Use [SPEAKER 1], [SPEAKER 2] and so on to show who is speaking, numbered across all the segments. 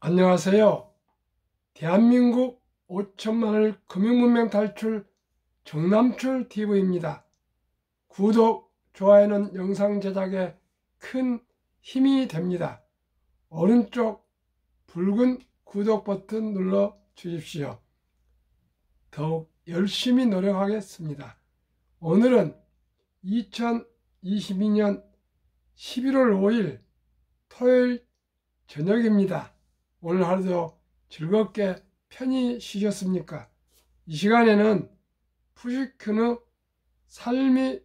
[SPEAKER 1] 안녕하세요. 대한민국 5천만을 금융문명 탈출 정남출 TV입니다. 구독, 좋아요는 영상 제작에 큰 힘이 됩니다. 오른쪽 붉은 구독 버튼 눌러 주십시오. 더욱 열심히 노력하겠습니다. 오늘은 2022년 11월 5일 토요일 저녁입니다. 오늘 하루도 즐겁게 편히 쉬셨습니까? 이 시간에는 푸시킨의 삶이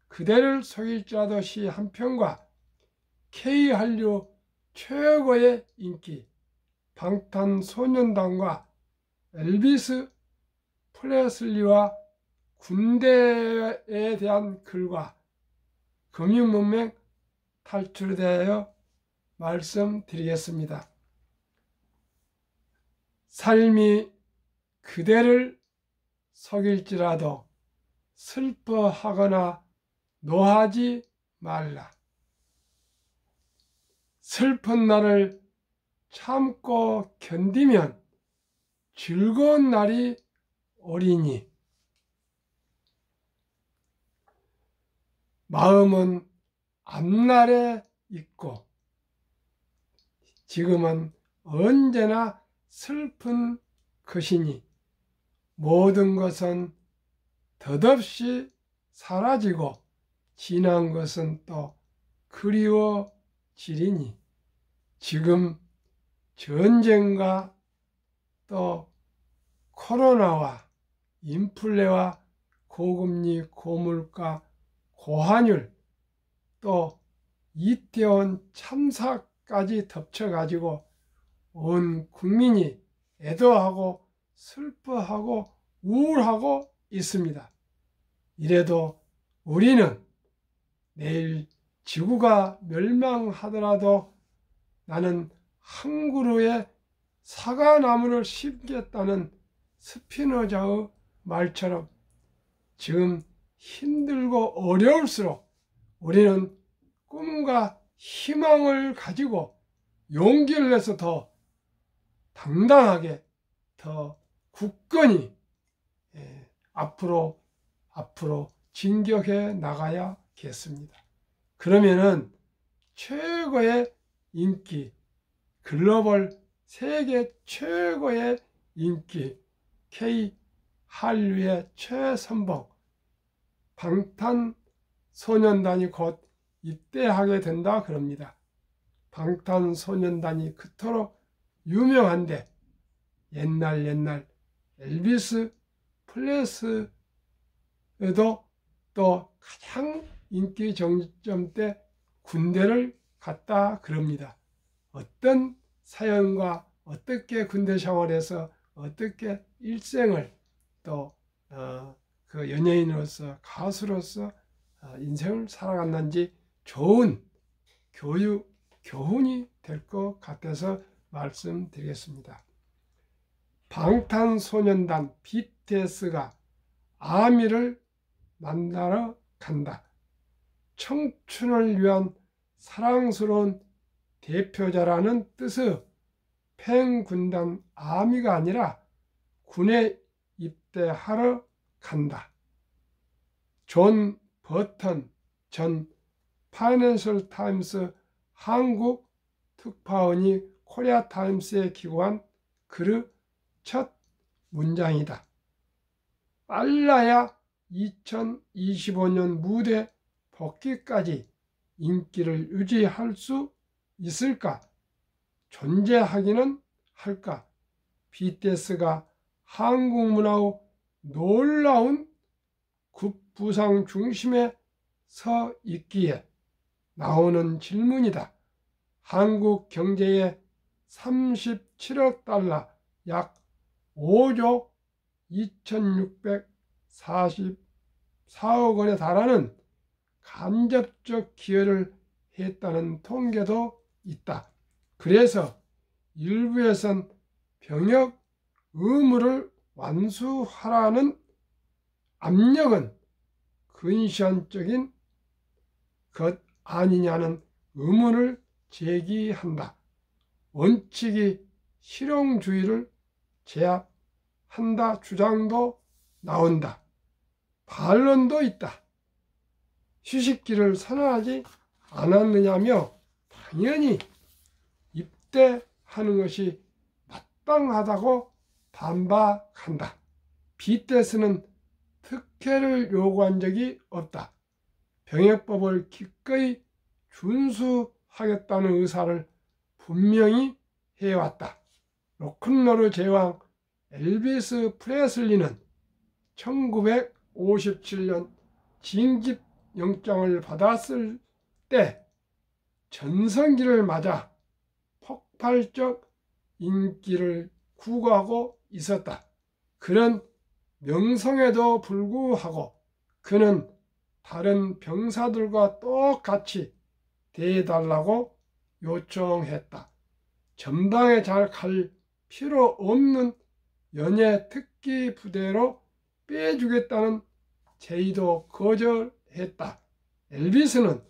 [SPEAKER 1] 그대를 속일지라도 시 한 편과 K한류 최고의 인기 방탄소년단과 엘비스 프레슬리와 군대에 대한 글과 금융문명 탈출에 대하여 말씀드리겠습니다. 삶이 그대를 속일지라도 슬퍼하거나 노하지 말라. 슬픈 날을 참고 견디면 즐거운 날이 오리니. 마음은 앞날에 있고 지금은 언제나 슬픈 것이니 모든 것은 덧없이 사라지고 지난 것은 또 그리워지리니 지금 전쟁과 또 코로나와 인플레와 고금리, 고물가, 고환율 또 이태원 참사까지 덮쳐가지고 온 국민이 애도하고 슬퍼하고 우울하고 있습니다. 이래도 우리는 내일 지구가 멸망하더라도 나는 한 그루의 사과나무를 심겠다는 스피노자의 말처럼 지금 힘들고 어려울수록 우리는 꿈과 희망을 가지고 용기를 내서 더 당당하게 더 굳건히 앞으로 진격해 나가야겠습니다. 그러면은 최고의 인기, 글로벌 세계 최고의 인기 K 한류의 최선봉 방탄소년단이 곧 입대하게 된다 그럽니다. 방탄소년단이 그토록 유명한데 옛날 엘비스 프레슬리도 또 가장 인기 정점 때 군대를 갔다 그럽니다. 어떤 사연과 어떻게 군대 생활에서 어떻게 일생을 또 그 연예인으로서 가수로서 인생을 살아갔는지 좋은 교훈이 될 것 같아서 말씀드리겠습니다. 방탄소년단 BTS가 아미를 만나러 간다. 청춘을 위한 사랑스러운 대표자라는 뜻의 팬군단 아미가 아니라 군에 입대하러 간다. 존 버턴 전 파이낸셜 타임스 한국 특파원이 코리아 타임스에 기고한 글의 첫 문장이다. 빨라야 2025년 무대 복귀까지 인기를 유지할 수 있을까? 존재하기는 할까? BTS가 한국 문화의 놀라운 급부상 중심에 서 있기에 나오는 질문이다. 한국 경제의 37억 달러, 약 5조 2644억 원에 달하는 간접적 기여를 했다는 통계도 있다. 그래서 일부에선 병역 의무를 완수하라는 압력은 근시안적인 것 아니냐는 의문을 제기한다. 원칙이 실용주의를 제압한다 주장도 나온다. 반론도 있다. 휴식기를 선언하지 않았느냐며 당연히 입대하는 것이 마땅하다고 반박한다. BTS는 특혜를 요구한 적이 없다. 병역법을 기꺼이 준수하겠다는 의사를 분명히 해왔다. 로큰롤의 제왕 엘비스 프레슬리는 1957년 징집영장을 받았을 때 전성기를 맞아 폭발적 인기를 구가하고 있었다. 그런 명성에도 불구하고 그는 다른 병사들과 똑같이 대해달라고 요청했다. 전방에 잘 갈 필요 없는 연예 특기 부대로 빼주겠다는 제의도 거절했다. 엘비스는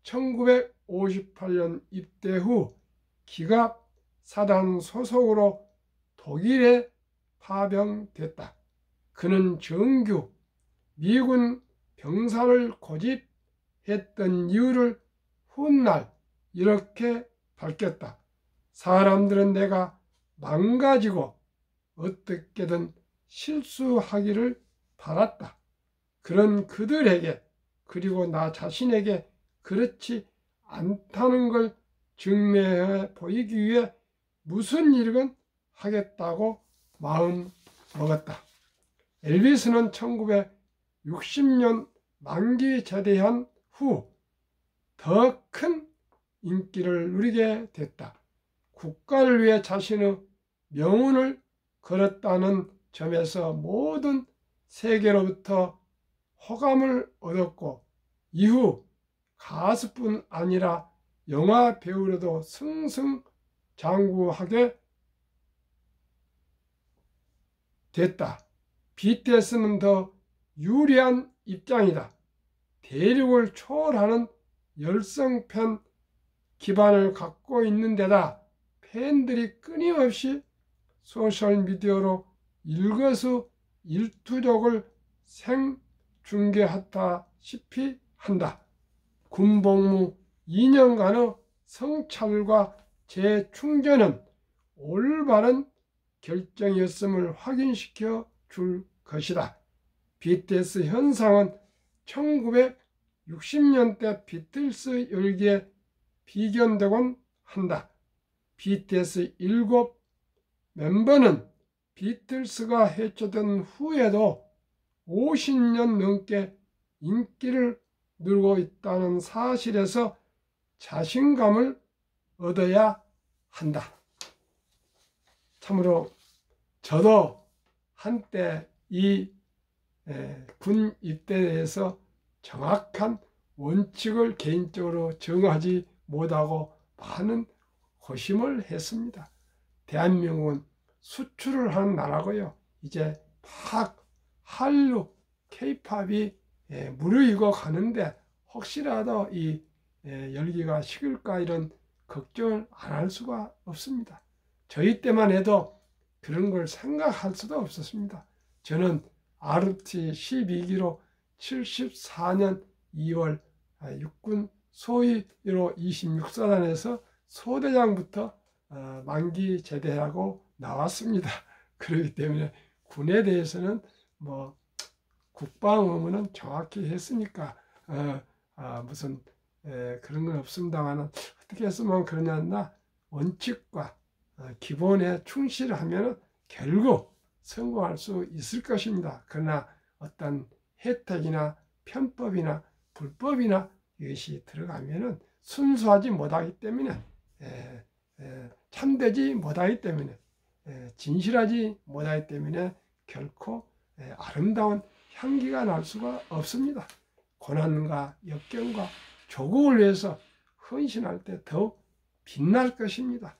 [SPEAKER 1] 1958년 입대 후 기갑사단 소속으로 독일에 파병됐다. 그는 정규 미군 병사를 고집했던 이유를 훗날 이렇게 밝혔다. 사람들은 내가 망가지고 어떻게든 실수하기를 바랐다. 그런 그들에게 그리고 나 자신에게 그렇지 않다는 걸 증명해 보이기 위해 무슨 일이건 하겠다고 마음 먹었다. 엘비스는 1960년 만기 제대한 후 더 큰 인기를 누리게 됐다. 국가를 위해 자신의 명운을 걸었다는 점에서 모든 세계로부터 호감을 얻었고 이후 가수뿐 아니라 영화 배우로도 승승장구하게 됐다. BTS는 더 유리한 입장이다. 대륙을 초월하는 열성 팬 기반을 갖고 있는 데다 팬들이 끊임없이 소셜미디어로 일거수일투족을 생중계하다시피 한다. 군복무 2년간의 성찰과 재충전은 올바른 결정이었음을 확인시켜 줄 것이다. BTS 현상은 1960년대 비틀스 열기에 비견되곤 한다. BTS 7 멤버는 비틀스가 해체된 후에도 50년 넘게 인기를 누리고 있다는 사실에서 자신감을 얻어야 한다. 참으로 저도 한때 이 군 입대에 대해서 정확한 원칙을 개인적으로 정하지 못하고 많은 고심을 했습니다. 대한민국은 수출을 하는 나라고요. 이제 막 한류, 케이팝이 무르익어 가는데 혹시라도 이 열기가 식을까 이런 걱정을 안 할 수가 없습니다. 저희 때만 해도 그런 걸 생각할 수도 없었습니다. 저는 RT 12기로 74년 2월 육군 소위로 26사단에서 소대장부터 만기 제대하고 나왔습니다. 그렇기 때문에 군에 대해서는 뭐 국방 의무는 정확히 했으니까 무슨 그런 건 없습니다만 어떻게 했으면 그러냐 원칙과 기본에 충실하면 결국 성공할 수 있을 것입니다. 그러나 어떤 혜택이나 편법이나 불법이나 이것이 들어가면은 순수하지 못하기 때문에 참되지 못하기 때문에 진실하지 못하기 때문에 결코 아름다운 향기가 날 수가 없습니다. 고난과 역경과 조국을 위해서 헌신할 때 더욱 빛날 것입니다.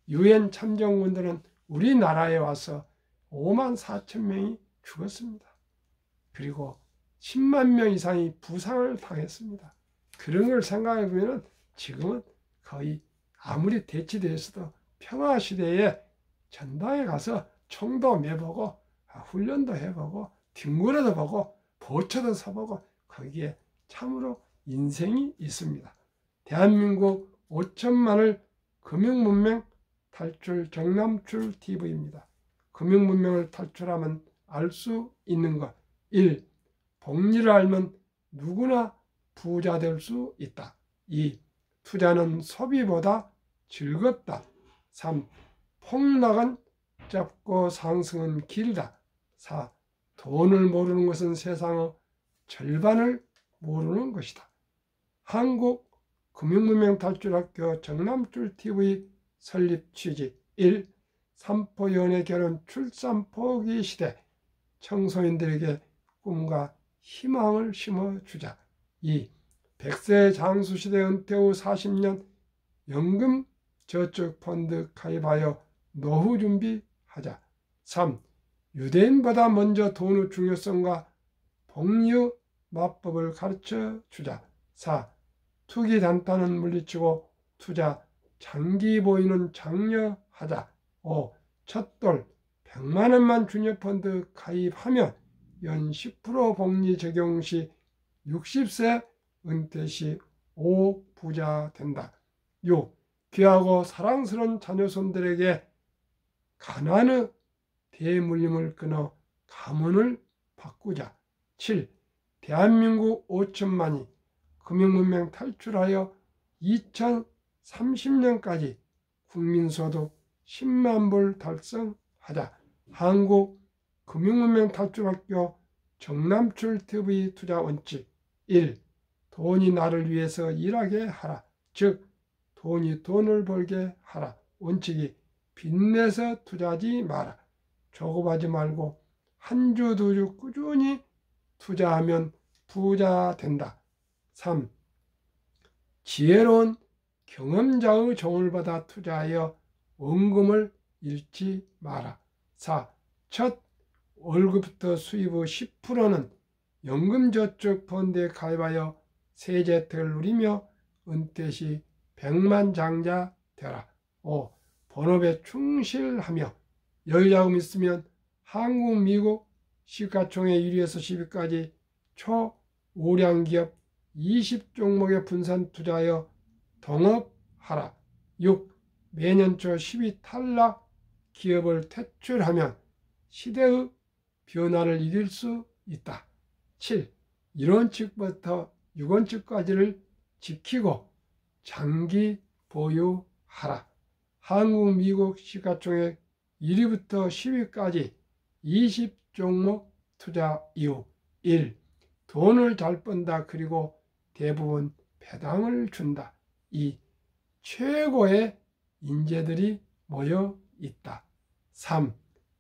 [SPEAKER 1] 유엔 참정군들은 우리나라에 와서 5만 4천 명이 죽었습니다. 그리고 10만 명 이상이 부상을 당했습니다. 그런 걸 생각해 보면 지금은 거의 아무리 대치되어서도 평화시대에 전당에 가서 총도 매보고 훈련도 해보고 뒷무라도 보고 보초도 서보고 거기에 참으로 인생이 있습니다. 대한민국 5천만을 금융문명 탈출 정남출 TV입니다. 금융문명을 탈출하면 알 수 있는 것. 1. 복리를 알면 누구나 부자 될 수 있다. 2. 투자는 소비보다 즐겁다. 3. 폭락은 짧고 상승은 길다. 4. 돈을 모르는 것은 세상의 절반을 모르는 것이다. 한국금융문명탈출학교 정남출TV 설립 취지. 1. 삼포연애 결혼 출산 포기 시대 청소년들에게 꿈과 희망을 심어주자. 2. 100세 장수시대 은퇴 후 40년 연금저축펀드 가입하여 노후 준비하자. 3. 유대인보다 먼저 돈의 중요성과 복리의 마법을 가르쳐주자. 4. 투기 단타는 물리치고 투자 장기 보이는 장려하자. 5. 첫돌 100만원만 주녀펀드 가입하면 연 10% 복리 적용 시 60세 은퇴 시 5부자 된다. 6. 귀하고 사랑스러운 자녀손들에게 가난의 대물림을 끊어 가문을 바꾸자. 7. 대한민국 5천만이 금융문명 탈출하여 2030년까지 국민소득 10만 불 달성하자. 한국금융문명 탈출학교 정남출TV 투자 원칙. 1. 돈이 나를 위해서 일하게 하라. 즉 돈이 돈을 벌게 하라. 원칙이 빚내서 투자하지 마라. 조급하지 말고 한 주 두 주 꾸준히 투자하면 부자 된다. 3. 지혜로운 경험자의 조언을 받아 투자하여 원금을 잃지 마라. 4. 첫 월급부터 수입의 10%는 연금저축펀드에 가입하여 세제 혜택을 누리며 은퇴 시 백만장자 되라. 5. 본업에 충실하며 여유자금 있으면 한국, 미국 시가총액 1위에서 10위까지 초우량기업 20종목에 분산 투자하여 동업하라. 6. 매년 초 10위 탈락 기업을 퇴출하면 시대의 변화를 이길 수 있다. 7. 1원칙부터 6원칙까지를 지키고 장기 보유하라. 한국, 미국 시가총액 1위부터 10위까지 20종목 투자 이후. 1. 돈을 잘 번다. 그리고 대부분 배당을 준다. 2. 최고의 인재들이 모여 있다. 3.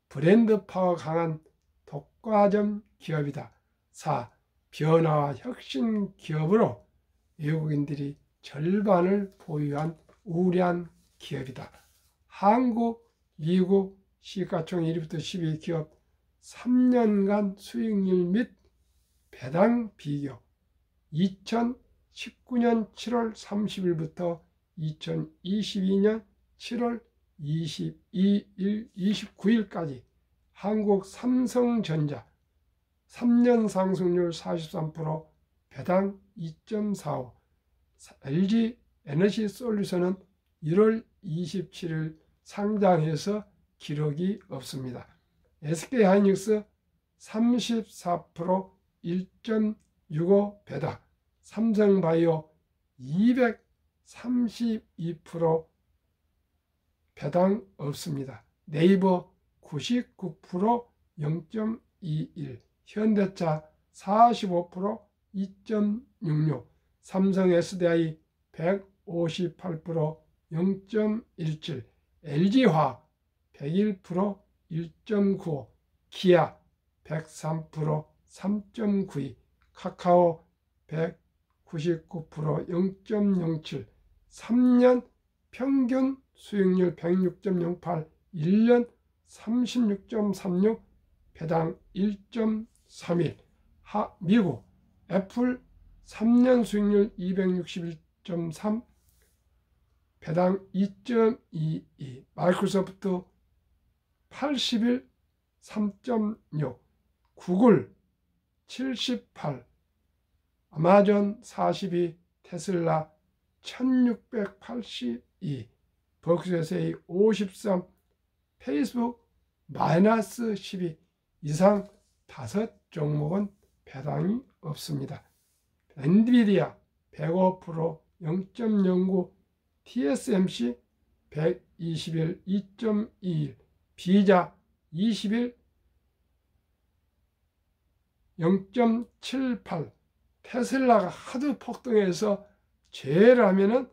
[SPEAKER 1] 브랜드 파워 강한 독과점 기업이다. 4. 변화와 혁신 기업으로 외국인들이 절반을 보유한 우량 기업이다. 한국, 미국 시가총액 1위부터 10위 기업 3년간 수익률 및 배당 비교. 2019년 7월 30일부터 2022년 7월 29일까지 한국 삼성전자 3년 상승률 43%, 배당 2.45. LG 에너지 솔루션은 1월 27일 상장해서 기록이 없습니다. SK 하이닉스 34% 1.65 배당, 삼성바이오 232% 배당 없습니다. 네이버 99% 0.21, 현대차 45% 2.66, 삼성 SDI 158% 0.17, LG화학 101% 1.95, 기아 103% 3.92, 카카오 199% 0.07, 3년 평균 수익률 106.08, 1년 36.36, 배당 1.31. 미국 애플 3년 수익률 261.3, 배당 2.22. 마이크로소프트 81 3.6, 구글 78, 아마존 42, 테슬라 1682, 버크셔세이 53, 페이스북 마이너스 12 이상 5종목은 배당이 없습니다. 엔비디아 105% 0.09, TSMC 121 2.21, 비자 21 0.78, 테슬라가 하도 폭등해서 제일 하면은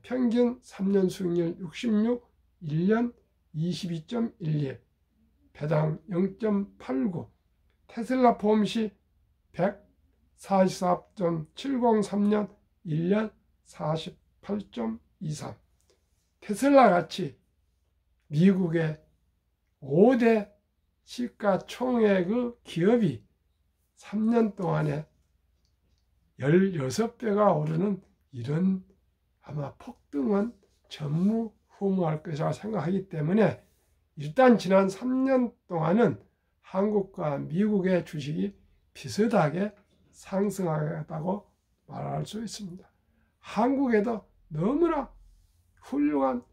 [SPEAKER 1] 평균 3년 수익률 66, 1년 22.11, 배당 0.89, 테슬라 폼시 144.703년 1년 48.23. 테슬라 같이 미국의 5대 시가총액의 기업이 3년 동안에 16배가 오르는 이런 아마 폭등은 전무후무할 것이라 생각하기 때문에 일단 지난 3년 동안은 한국과 미국의 주식이 비슷하게 상승하다고 말할 수 있습니다. 한국에도 너무나 훌륭한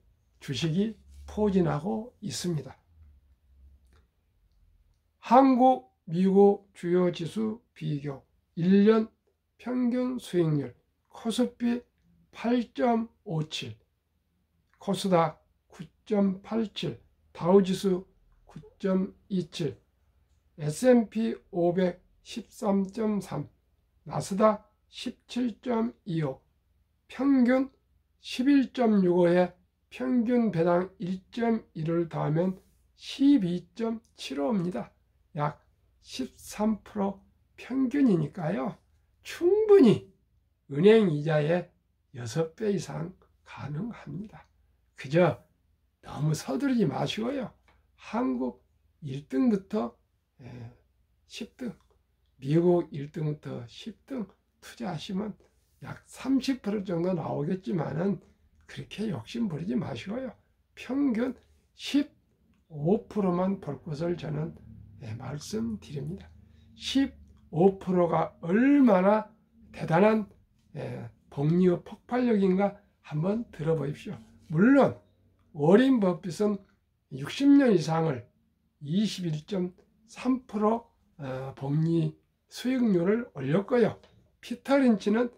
[SPEAKER 1] 주식이 포진하고 있습니다. 한국, 미국 주요 지수 비교 1년 평균 수익률 코스피 8.57, 코스닥 9.87, 다우지수 9.27, S&P 500 13.3, 나스닥 17.25, 평균 11.65에 평균 배당 1.1을 더하면 12.75입니다. 약 13% 평균이니까요. 충분히 은행 이자의 6배 이상 가능합니다. 그저 너무 서두르지 마시고요. 한국 1등부터 10등, 미국 1등부터 10등 투자하시면 약 30% 정도 나오겠지만은 그렇게 욕심 부리지 마시고요. 평균 15%만 볼 것을 저는 말씀드립니다. 15%가 얼마나 대단한 복리의 폭발력인가 한번 들어보십시오. 물론 워렌 버핏은 60년 이상을 21.3% 복리 수익률을 올렸고요. 피터 린치는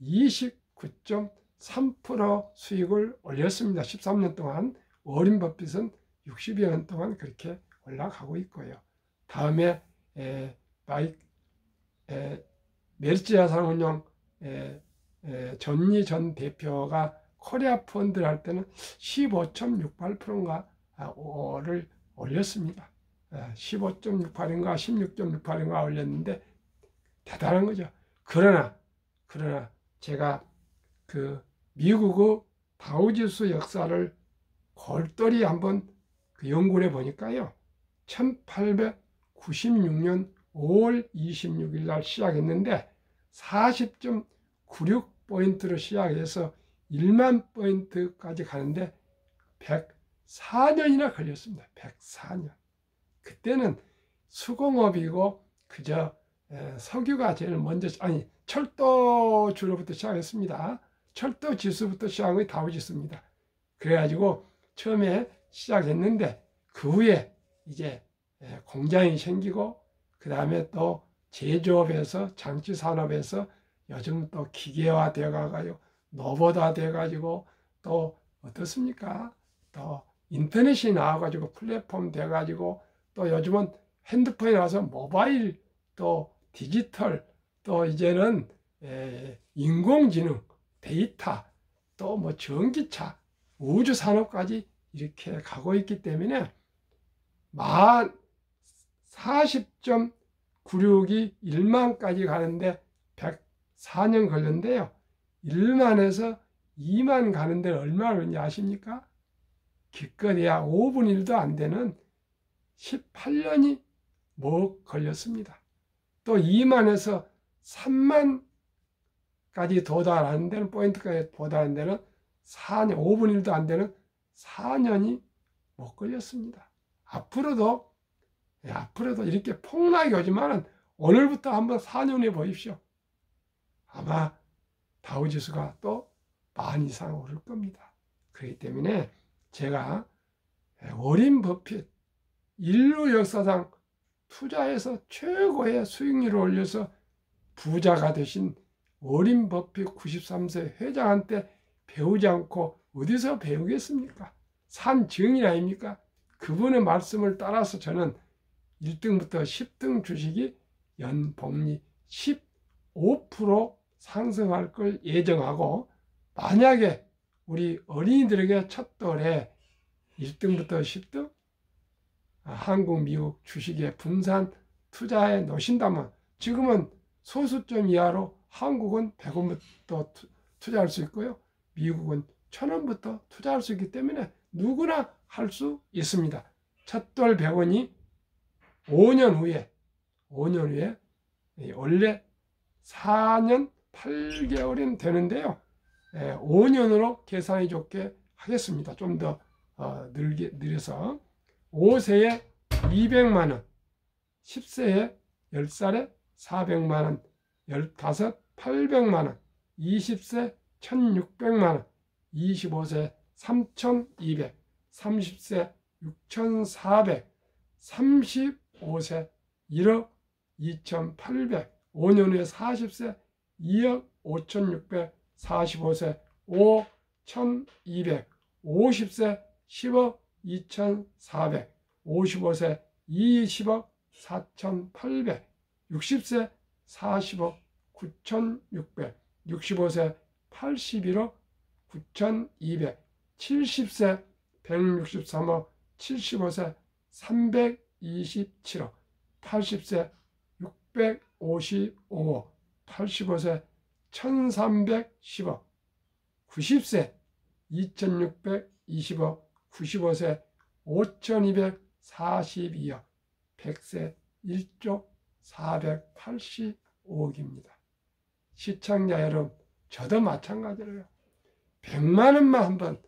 [SPEAKER 1] 29.3% 수익을 올렸습니다. 13년 동안. 워렌 버핏은 60여 년 동안 그렇게 올라가고 있고요. 다음에 메리츠 자산운용 전리 전 대표가 코리아 펀드를 할 때는 15.68%인가 를 올렸습니다. 15.68인가 16.68인가 올렸는데 대단한 거죠. 그러나 제가 그 미국의 다우지수 역사를 골똘히 한번 연구를 해보니까요. 1896년 5월 26일 날 시작했는데 40.96포인트로 시작해서 1만 포인트까지 가는데 104년이나 걸렸습니다. 104년. 그때는 수공업이고 그저 석유가 제일 먼저, 아니 철도 주로부터 시작했습니다. 철도 지수부터 시작한 게 다우지수입니다. 그래가지고 처음에 시작했는데 그 후에 이제 공장이 생기고 그 다음에 또 제조업에서 장치 산업에서 요즘 또 기계화 되어가지고 로봇화 되어가지고 또 어떻습니까? 또 인터넷이 나와가지고 플랫폼 돼가지고 또 요즘은 핸드폰에 나와서 모바일 또 디지털 또 이제는 인공지능 데이터 또 뭐 전기차 우주 산업까지 이렇게 가고 있기 때문에 40.96이 1만까지 가는데 104년 걸렸는데요. 1만에서 2만 가는 데는 얼마나 걸리는지 아십니까? 기껏해야 5분 1도 안 되는 18년이 뭐 걸렸습니다. 또 2만에서 3만까지 도달하는 데는 포인트까지 도달하는 데는 4년, 5분 1도 안 되는 4년이 못 걸렸습니다. 앞으로도 이렇게 폭락이 오지만은 오늘부터 한번 4년해 보십시오. 아마 다우지수가 또 만 이상 오를 겁니다. 그렇기 때문에 제가 워린 버핏 인류 역사상 투자해서 최고의 수익률을 올려서 부자가 되신 워린 버핏 93세 회장한테 배우지 않고 어디서 배우겠습니까? 산 증인 아닙니까? 그분의 말씀을 따라서 저는 1등부터 10등 주식이 연복리 15% 상승할 걸 예정하고, 만약에 우리 어린이들에게 첫 돌에 1등부터 10등 한국, 미국 주식에 분산 투자해 놓으신다면, 지금은 소수점 이하로 한국은 100원부터 투자할 수 있고요. 미국은 1000원부터 투자할 수 있기 때문에 누구나 할 수 있습니다. 첫 돌 100원이 5년 후에 원래 4년 8개월은 되는데요. 5년으로 계산이 좋게 하겠습니다. 좀 더 늘려서 5세에 200만원, 10세에 10살에 400만원, 15, 800만원, 20세 1600만원, 25세 3200, 30세 6400, 35세 1억 2800, 5년 후에 40세 2억 5600, 45세 5200, 50세 10억 2400, 55세 20억 4800, 60세 40억 9600, 65세 81억 9200, 70세 163억, 75세 327억, 80세 655억, 85세 1310억, 90세 2620억, 95세 5242억, 100세 1조 485억입니다. 시청자 여러분, 저도 마찬가지로요. 100만 원만 한번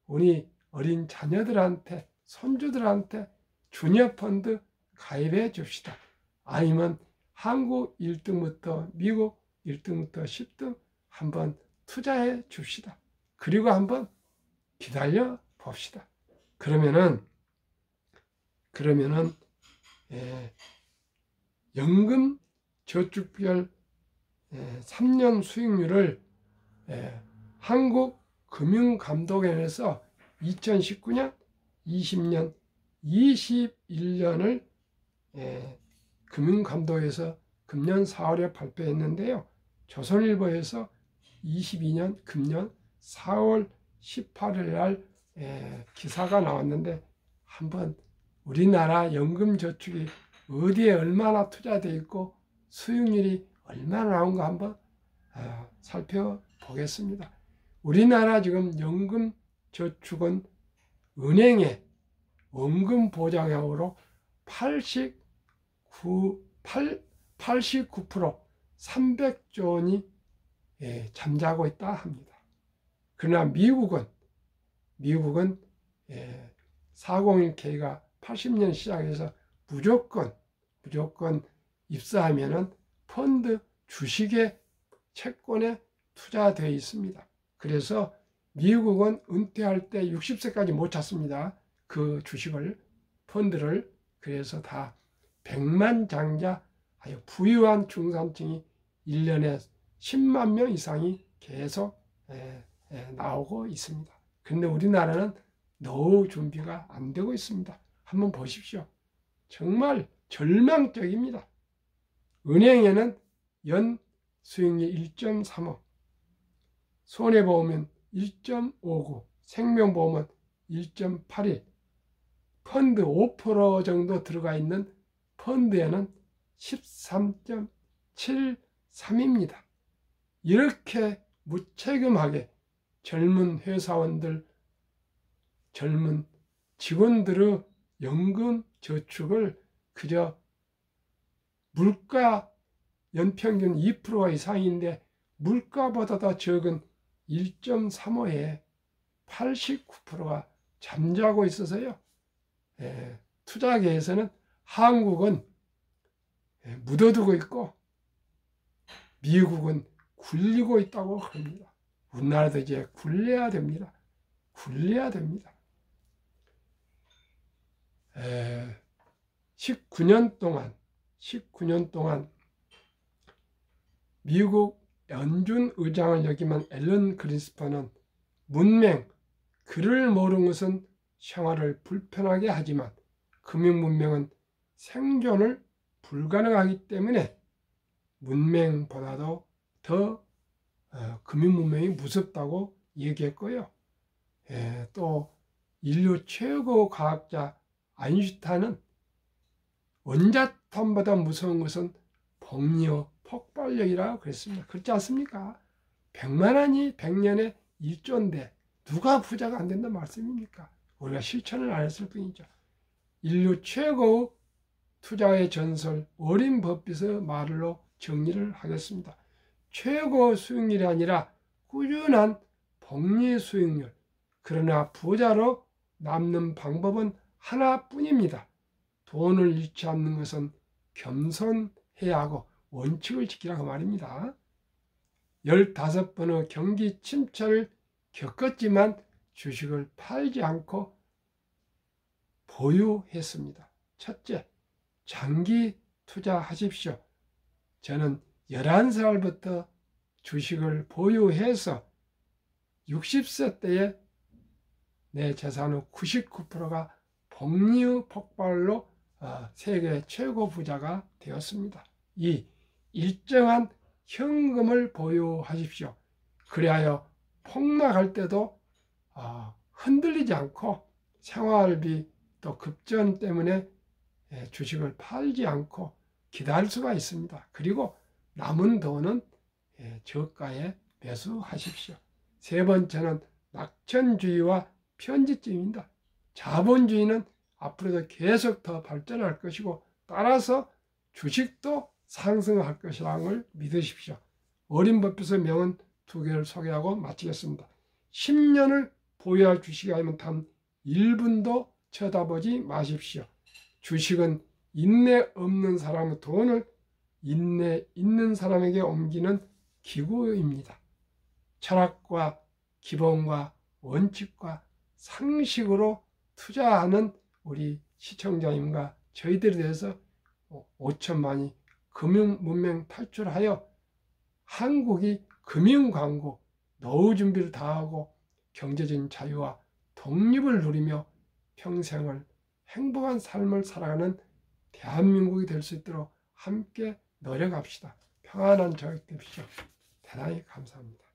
[SPEAKER 1] 우리 어린 자녀들한테, 손주들한테 주녀펀드 가입해 줍시다. 아니면 한국 1등부터 미국 1등부터 10등 한번 투자해 줍시다. 그리고 한번 기다려 봅시다. 그러면은 연금 저축별 3년 수익률을 한국금융감독원에서 2019년, 20년, 21년을 금융감독에서 금년 4월에 발표했는데요. 조선일보에서 22년 금년 4월 18일 날 기사가 나왔는데, 한번 우리나라 연금저축이 어디에 얼마나 투자되어 있고 수익률이 얼마나 나온가 한번 살펴보겠습니다. 우리나라 지금 연금저축은 은행에 원금보장액으로 89% 300조 원이 잠자고 있다 합니다. 그러나 미국은 401k가 80년 시작해서 무조건 입사하면은 펀드 주식에 채권에 투자되어 있습니다. 그래서 미국은 은퇴할 때 60세까지 못 찾습니다. 그 주식을, 펀드를. 그래서 다 100만 장자 아주 부유한 중산층이 1년에 10만 명 이상이 계속 나오고 있습니다. 그런데 우리나라는 노후 준비가 안 되고 있습니다. 한번 보십시오. 정말 절망적입니다. 은행에는 연 수익률 1.35, 손해보험은 1.59, 생명보험은 1.81, 펀드 5% 정도 들어가 있는 펀드에는 13.73입니다. 이렇게 무책임하게 젊은 회사원들, 젊은 직원들의 연금 저축을 그저 물가 연평균 2% 이상인데 물가보다 더 적은 1.35에 89%가 잠자고 있어서요. 투자계에서는 한국은 묻어두고 있고 미국은 굴리고 있다고 합니다. 우리나라도 이제 굴려야 됩니다. 굴려야 됩니다. 19년 동안 미국 연준 의장을 역임한 앨런 그린스판은 문맹, 글을 모르는 것은 생활을 불편하게 하지만 금융 문명은 생존을 불가능하기 때문에 문맹보다도 더 금융 문명이 무섭다고 얘기했고요. 또 인류 최고 과학자 아인슈타인은 원자탄보다 무서운 것은 복리와 폭발력이라고 그랬습니다. 그렇지 않습니까? 100만원이 100년에 1조인데 누가 부자가 안 된다는 말씀입니까? 우리가 실천을 안 했을 뿐이죠. 인류 최고 투자의 전설 워렌 버핏의 말로 정리를 하겠습니다. 최고 수익률이 아니라 꾸준한 복리 수익률. 그러나 부자로 남는 방법은 하나뿐입니다. 돈을 잃지 않는 것은 겸손해야 하고 원칙을 지키라고 말입니다. 15번의 경기 침체를 겪었지만 주식을 팔지 않고 보유했습니다. 첫째, 장기 투자하십시오. 저는 11살부터 주식을 보유해서 60세 때에 내 재산의 99%가 복리 폭발로 세계 최고 부자가 되었습니다. 2. 일정한 현금을 보유하십시오. 그리하여 폭락할 때도 흔들리지 않고 생활비 또 급전 때문에 주식을 팔지 않고 기다릴 수가 있습니다. 그리고 남은 돈은 저가에 매수하십시오. 세 번째는 낙천주의와 편집주의입니다. 자본주의는 앞으로도 계속 더 발전할 것이고 따라서 주식도 상승할 것이라는 걸 믿으십시오. 워렌 버핏의 명언 2개를 소개하고 마치겠습니다. 10년을 보유할 주식이 아니면 단 1분도 쳐다보지 마십시오. 주식은 인내 없는 사람의 돈을 인내 있는 사람에게 옮기는 기구입니다. 철학과 기본과 원칙과 상식으로 투자하는 우리 시청자님과 저희들에 대해서 5천만이 금융 문명 탈출하여 한국이 금융 강국, 노후 준비를 다하고 경제적인 자유와 독립을 누리며 평생을 행복한 삶을 살아가는 대한민국이 될 수 있도록 함께 노력합시다. 평안한 저녁 되십시오. 대단히 감사합니다.